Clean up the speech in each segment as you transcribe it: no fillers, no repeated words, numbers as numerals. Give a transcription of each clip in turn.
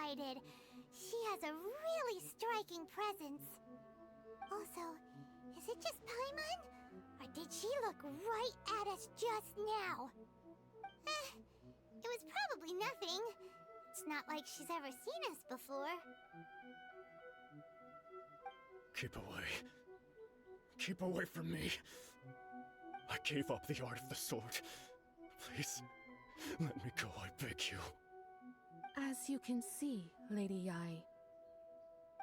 excited. She has a really striking presence. Also, is it just Paimon? Or did she look right at us just now? It was probably nothing. It's not like she's ever seen us before. Keep away. Keep away from me. I gave up the art of the sword. Please, let me go, I beg you. As you can see, Lady Yae,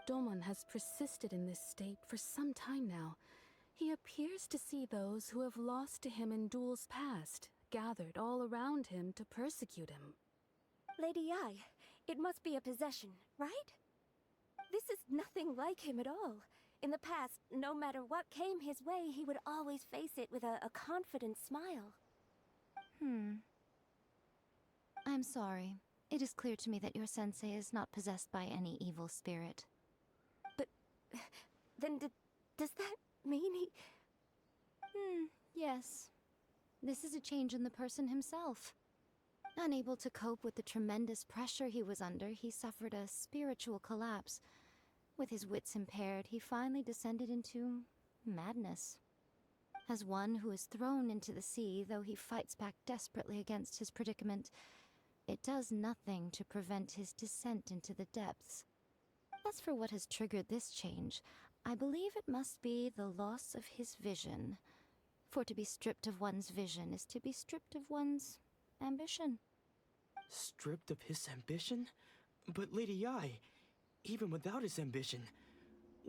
Domon has persisted in this state for some time now. He appears to see those who have lost to him in duels past, gathered all around him to persecute him. Lady Yae, it must be a possession, right? This is nothing like him at all. In the past, no matter what came his way, he would always face it with a confident smile. I'm sorry. It is clear to me that your sensei is not possessed by any evil spirit. But then does that mean he... Yes. This is a change in the person himself. Unable to cope with the tremendous pressure he was under, he suffered a spiritual collapse. With his wits impaired, he finally descended into madness. As one who is thrown into the sea, though he fights back desperately against his predicament, it does nothing to prevent his descent into the depths. As for what has triggered this change, I believe it must be the loss of his vision. For to be stripped of one's vision is to be stripped of one's ambition. Stripped of his ambition? But Lady Yae, even without his ambition,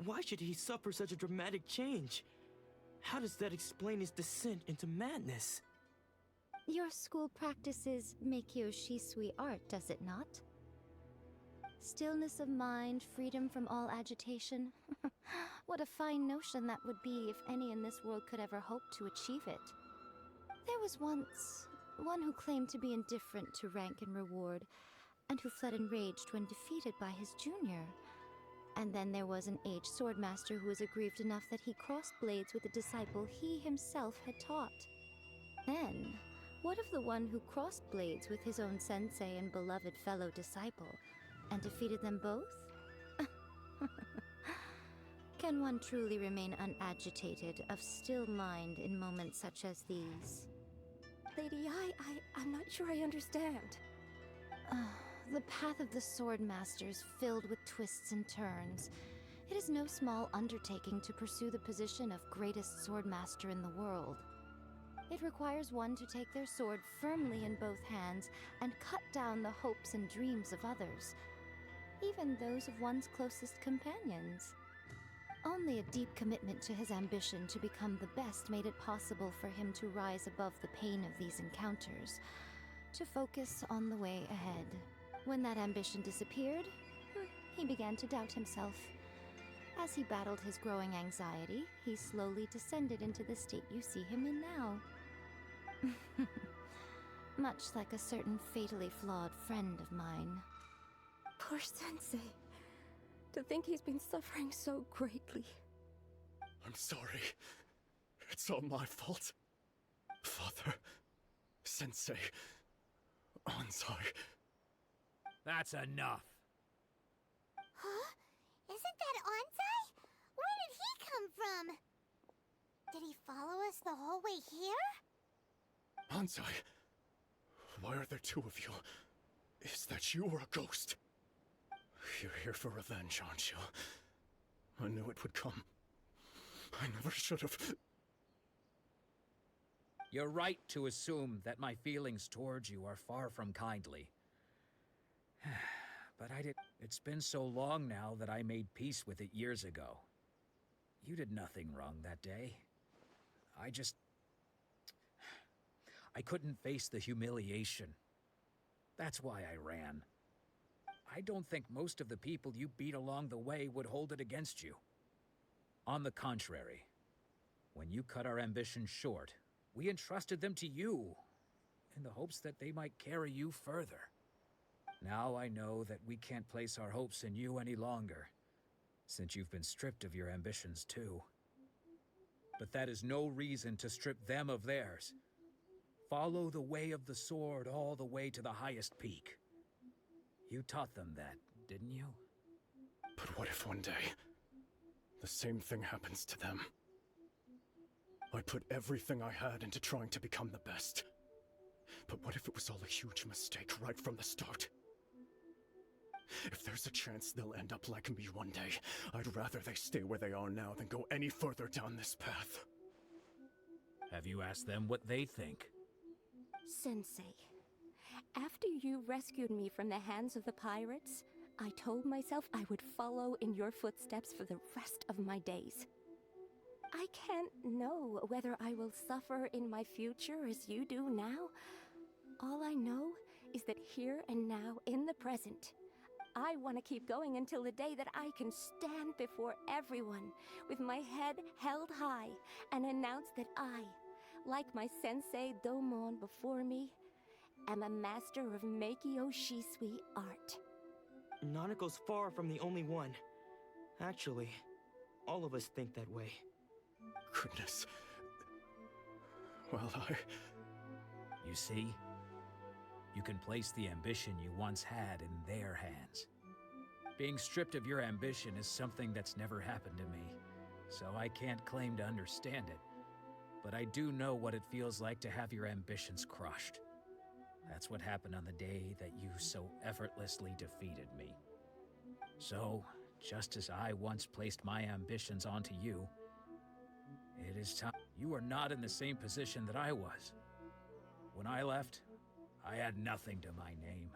why should he suffer such a dramatic change? How does that explain his descent into madness? Your school practices Meikyo Shisui art, does it not? Stillness of mind, freedom from all agitation. What a fine notion that would be if any in this world could ever hope to achieve it. There was once one who claimed to be indifferent to rank and reward, and who fled enraged when defeated by his junior. And then there was an aged swordmaster who was aggrieved enough that he crossed blades with a disciple he himself had taught. Then, what of the one who crossed blades with his own sensei and beloved fellow disciple, and defeated them both? Can one truly remain unagitated, of still mind in moments such as these? Lady Yae, I'm not sure I understand. The path of the Swordmaster is filled with twists and turns. It is no small undertaking to pursue the position of greatest Swordmaster in the world. It requires one to take their sword firmly in both hands and cut down the hopes and dreams of others, even those of one's closest companions. Only a deep commitment to his ambition to become the best made it possible for him to rise above the pain of these encounters, to focus on the way ahead. When that ambition disappeared, he began to doubt himself. As he battled his growing anxiety, he slowly descended into the state you see him in now. Much like a certain fatally flawed friend of mine. Poor Sensei. To think he's been suffering so greatly. I'm sorry. It's all my fault. Father, Sensei, Ansai. That's enough. Huh? Isn't that Ansai? Where did he come from? Did he follow us the whole way here? Ansai, why are there two of you? Is that you or a ghost? You're here for revenge, aren't you? I knew it would come. I never should have. You're right to assume that my feelings towards you are far from kindly. But it's been so long now that I made peace with it years ago. You did nothing wrong that day. I couldn't face the humiliation. That's why I ran. I don't think most of the people you beat along the way would hold it against you. On the contrary, when you cut our ambitions short, we entrusted them to you, in the hopes that they might carry you further. Now I know that we can't place our hopes in you any longer, since you've been stripped of your ambitions too. But that is no reason to strip them of theirs. Follow the way of the sword all the way to the highest peak. You taught them that didn't you? But what if one day, the same thing happens to them? I put everything I had into trying to become the best. But what if it was all a huge mistake right from the start? If there's a chance they'll end up like me one day, I'd rather they stay where they are now than go any further down this path. Have you asked them what they think? Sensei, after you rescued me from the hands of the pirates, I told myself I would follow in your footsteps for the rest of my days. I can't know whether I will suffer in my future as you do now. All I know is that here and now, in the present, I want to keep going until the day that I can stand before everyone with my head held high and announce that I, like my sensei Domon before me, am a master of Meikyo Shisui art. Nanako's far from the only one. Actually, all of us think that way. Goodness. Well, You see? You can place the ambition you once had in their hands. Being stripped of your ambition is something that's never happened to me, so I can't claim to understand it. But I do know what it feels like to have your ambitions crushed. That's what happened on the day that you so effortlessly defeated me. So, just as I once placed my ambitions onto you, it is time. You are not in the same position that I was. When I left, I had nothing to my name.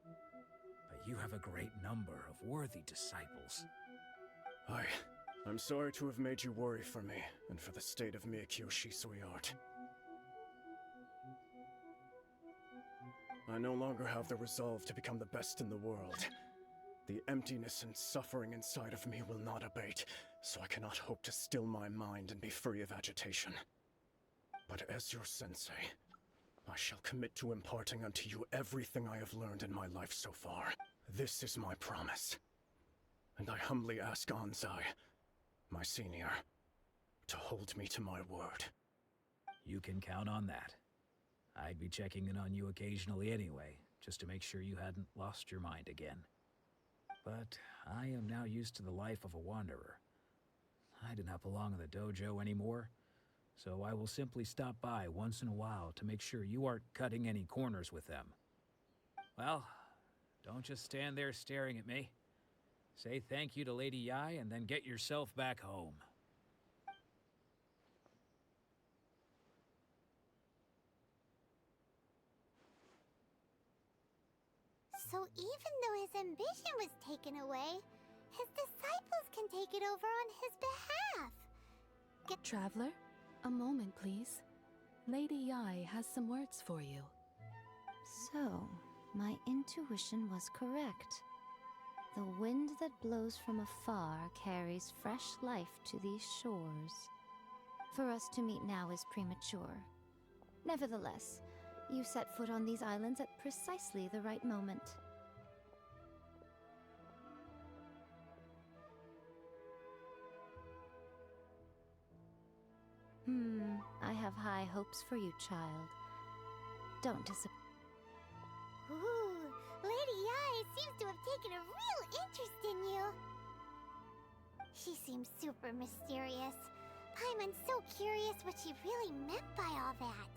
But you have a great number of worthy disciples. I'm sorry to have made you worry for me, and for the state of Meikyo Shisui art. I no longer have the resolve to become the best in the world. The emptiness and suffering inside of me will not abate, so I cannot hope to still my mind and be free of agitation. But as your sensei, I shall commit to imparting unto you everything I have learned in my life so far. This is my promise. And I humbly ask Anzai, my senior, to hold me to my word. You can count on that. I'd be checking in on you occasionally anyway, just to make sure you hadn't lost your mind again. But I am now used to the life of a wanderer. I do not belong in the dojo anymore, so I will simply stop by once in a while to make sure you aren't cutting any corners with them. Well, don't just stand there staring at me. Say thank you to Lady Yai and then get yourself back home. So even though his ambition was taken away, his disciples can take it over on his behalf. Traveler, a moment, please. Lady Yai has some words for you. So, my intuition was correct. The wind that blows from afar carries fresh life to these shores. For us to meet now is premature. Nevertheless, you set foot on these islands at precisely the right moment. I have high hopes for you, child. Don't disappoint. Ooh, Lady Yai seems to have taken a real interest in you. She seems super mysterious. Paimon's so curious what she really meant by all that.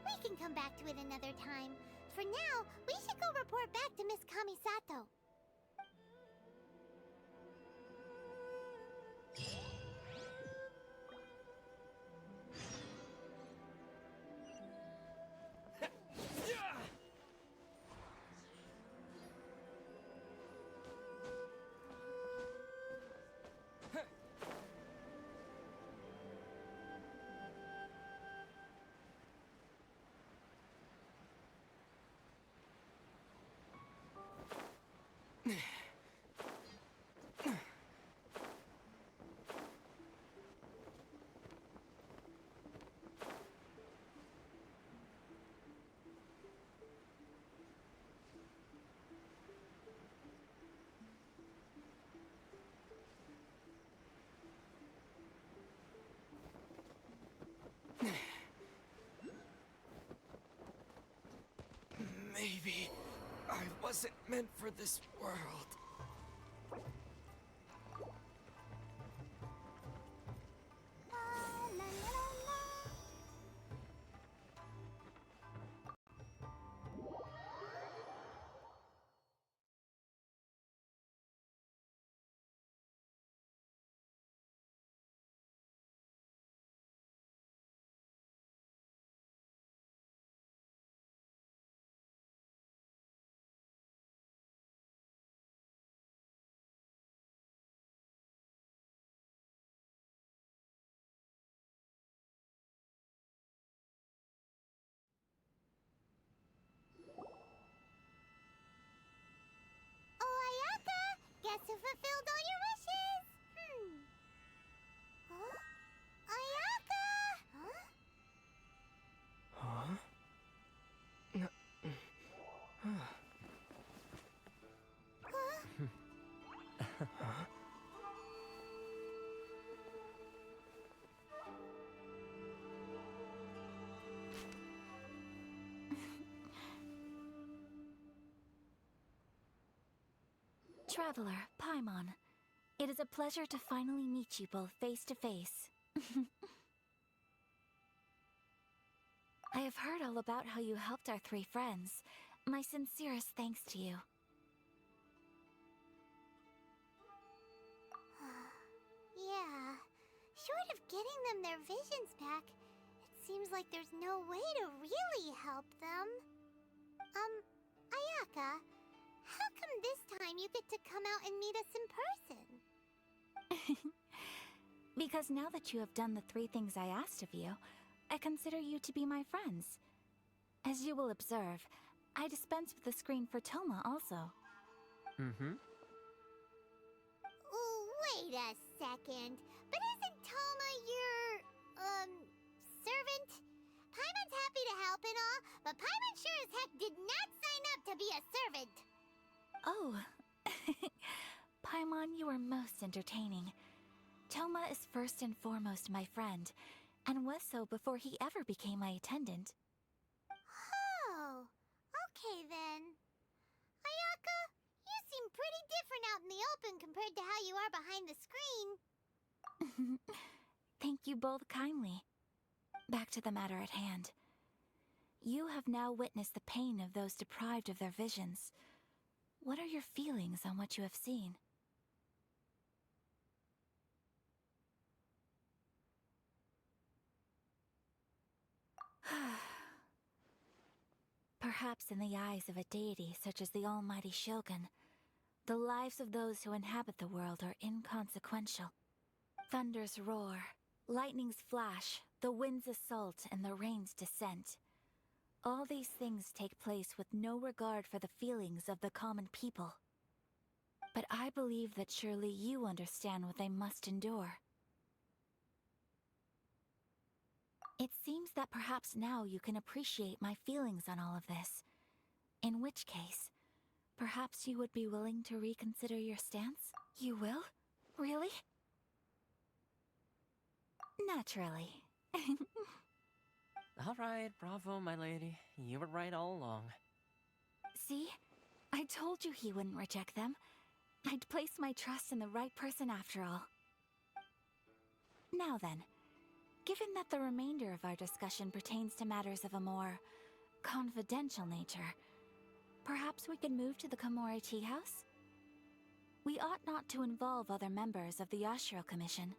We can come back to it another time. For now, we should go report back to Miss Kamisato. Maybe I wasn't meant for this world. La, la, la, la. Oh, Ayaka! Guess who fulfilled all your wishes? Huh? Ayaka! Huh? Huh? Traveler, Paimon. It is a pleasure to finally meet you both face to face. I have heard all about how you helped our three friends. My sincerest thanks to you. Yeah. Short of getting them their visions back, it seems like there's no way to really help them. Ayaka, how come this time you get to come out and meet us in person? Because now that you have done the 3 things I asked of you, I consider you to be my friends. As you will observe, I dispense with the screen for Toma also. Mm-hmm. Wait a second. But isn't Toma your, servant? Paimon's happy to help and all, but Paimon sure as heck did not sign up to be a servant. Oh. Paimon, you are most entertaining. Toma is first and foremost my friend, and was so before he ever became my attendant. Oh, okay then. Ayaka, you seem pretty different out in the open compared to how you are behind the screen. Thank you both kindly. Back to the matter at hand. You have now witnessed the pain of those deprived of their visions. What are your feelings on what you have seen? Perhaps in the eyes of a deity such as the almighty Shogun, the lives of those who inhabit the world are inconsequential. Thunders roar, lightnings flash, the winds assault, and the rains descent. All these things take place with no regard for the feelings of the common people. But I believe that surely you understand what they must endure. It seems that perhaps now you can appreciate my feelings on all of this. In which case, perhaps you would be willing to reconsider your stance? You will? Really? Naturally. All right, bravo, my lady. You were right all along. See? I told you he wouldn't reject them. I'd placed my trust in the right person after all. Now then, given that the remainder of our discussion pertains to matters of a more confidential nature, perhaps we could move to the Komori Tea House? We ought not to involve other members of the Yashiro Commission.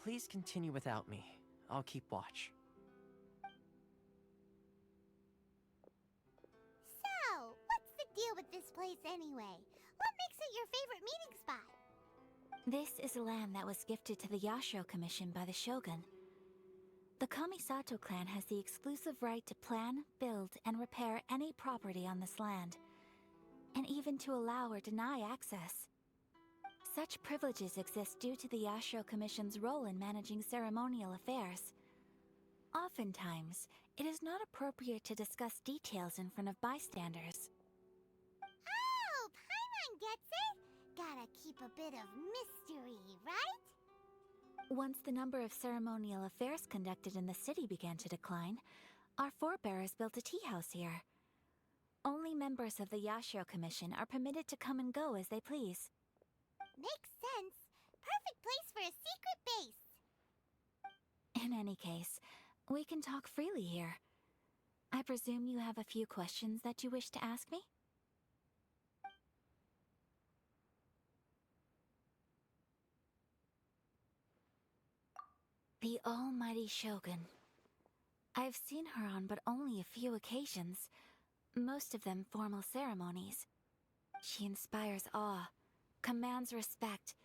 Please continue without me. I'll keep watch. So, what's the deal with this place anyway? What makes it your favorite meeting spot? This is land that was gifted to the Yashiro Commission by the Shogun. The Kamisato clan has the exclusive right to plan, build, and repair any property on this land, and even to allow or deny access. Such privileges exist due to the Yashiro Commission's role in managing ceremonial affairs. Oftentimes, it is not appropriate to discuss details in front of bystanders. Oh, Paimon gets it! Gotta keep a bit of mystery, right? Once the number of ceremonial affairs conducted in the city began to decline, our forebears built a tea house here. Only members of the Yashiro Commission are permitted to come and go as they please. Makes sense. Perfect place for a secret base. In any case, we can talk freely here. I presume you have a few questions that you wish to ask me? The almighty Shogun. I've seen her on but only a few occasions, most of them formal ceremonies. She inspires awe, commands respect,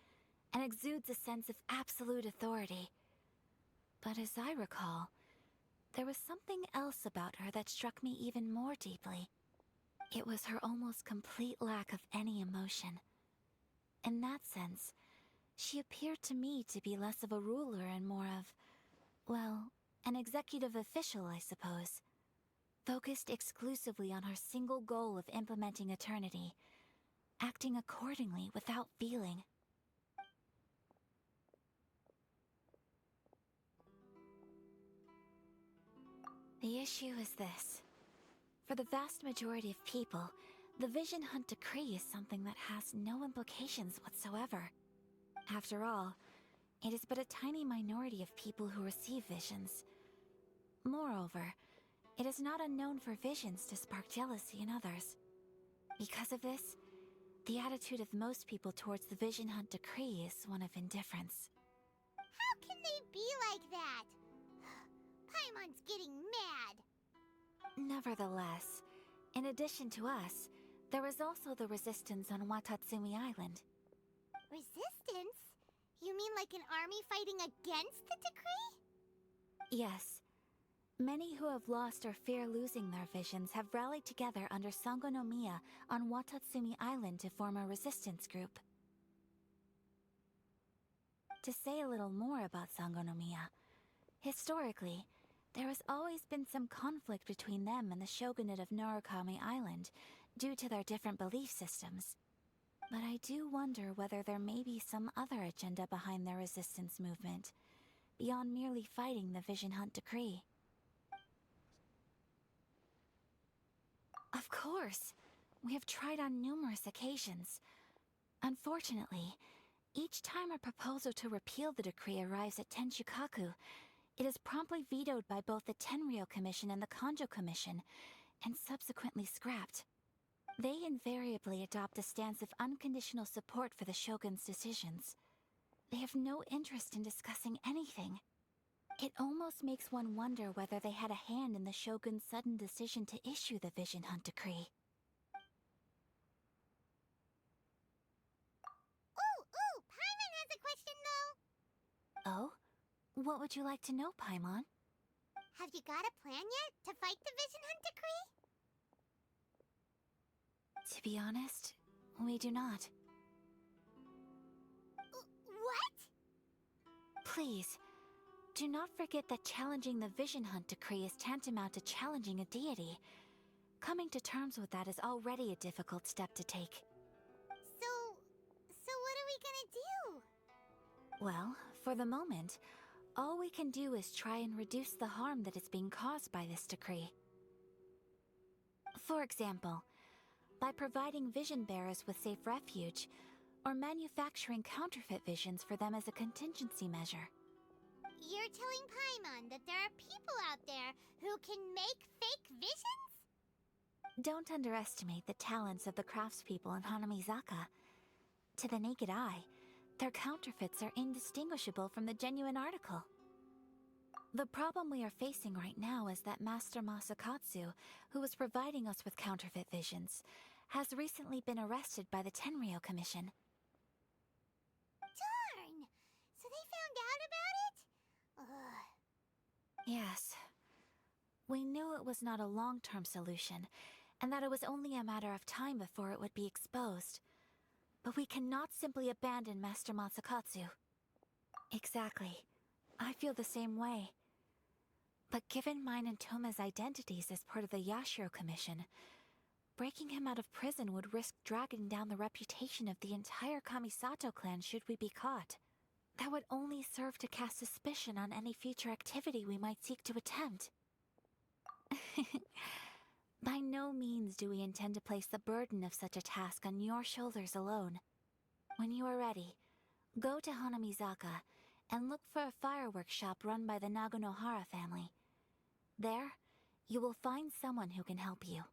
and exudes a sense of absolute authority. But as I recall, there was something else about her that struck me even more deeply. It was her almost complete lack of any emotion. In that sense, she appeared to me to be less of a ruler and more of, well, an executive official, I suppose. Focused exclusively on her single goal of implementing eternity, acting accordingly without feeling. The issue is this. For the vast majority of people, the Vision Hunt Decree is something that has no implications whatsoever. After all, it is but a tiny minority of people who receive visions. Moreover, it is not unknown for visions to spark jealousy in others. Because of this, the attitude of most people towards the Vision Hunt Decree is one of indifference. How can they be like that? Paimon's getting mad. Nevertheless, in addition to us, there is also the resistance on Watatsumi Island. Resistance? You mean like an army fighting against the decree? Yes. Many who have lost or fear losing their visions have rallied together under Sangonomiya on Watatsumi Island to form a resistance group. To say a little more about Sangonomiya, historically, there has always been some conflict between them and the shogunate of Narukami Island due to their different belief systems. But I do wonder whether there may be some other agenda behind their resistance movement, beyond merely fighting the Vision Hunt Decree. Of course! We have tried on numerous occasions. Unfortunately, each time a proposal to repeal the decree arrives at Tenshukaku, it is promptly vetoed by both the Tenryou Commission and the Kanjo Commission, and subsequently scrapped. They invariably adopt a stance of unconditional support for the Shogun's decisions. They have no interest in discussing anything. It almost makes one wonder whether they had a hand in the Shogun's sudden decision to issue the Vision Hunt Decree. Ooh, Paimon has a question though. Oh? What would you like to know, Paimon? Have you got a plan yet to fight the Vision Hunt Decree? To be honest, we do not. What? Please, do not forget that challenging the Vision Hunt Decree is tantamount to challenging a deity. Coming to terms with that is already a difficult step to take. So what are we gonna do? Well, for the moment, all we can do is try and reduce the harm that is being caused by this decree. For example, by providing vision bearers with safe refuge, or manufacturing counterfeit visions for them as a contingency measure. You're telling Paimon that there are people out there who can make fake visions? Don't underestimate the talents of the craftspeople in Hanamizaka. To the naked eye, Their counterfeits are indistinguishable from the genuine article. The problem we are facing right now is that Master Masakatsu, who was providing us with counterfeit visions, has recently been arrested by the Tenryou Commission. Darn! So they found out about it? Ugh. Yes. We knew it was not a long-term solution, and that it was only a matter of time before it would be exposed. But we cannot simply abandon Master Masakatsu. Exactly. I feel the same way. But given mine and Toma's identities as part of the Yashiro Commission, breaking him out of prison would risk dragging down the reputation of the entire Kamisato clan should we be caught. That would only serve to cast suspicion on any future activity we might seek to attempt. By no means do we intend to place the burden of such a task on your shoulders alone. When you are ready, go to Hanamizaka and look for a fireworks shop run by the Nagonohara family. There, you will find someone who can help you.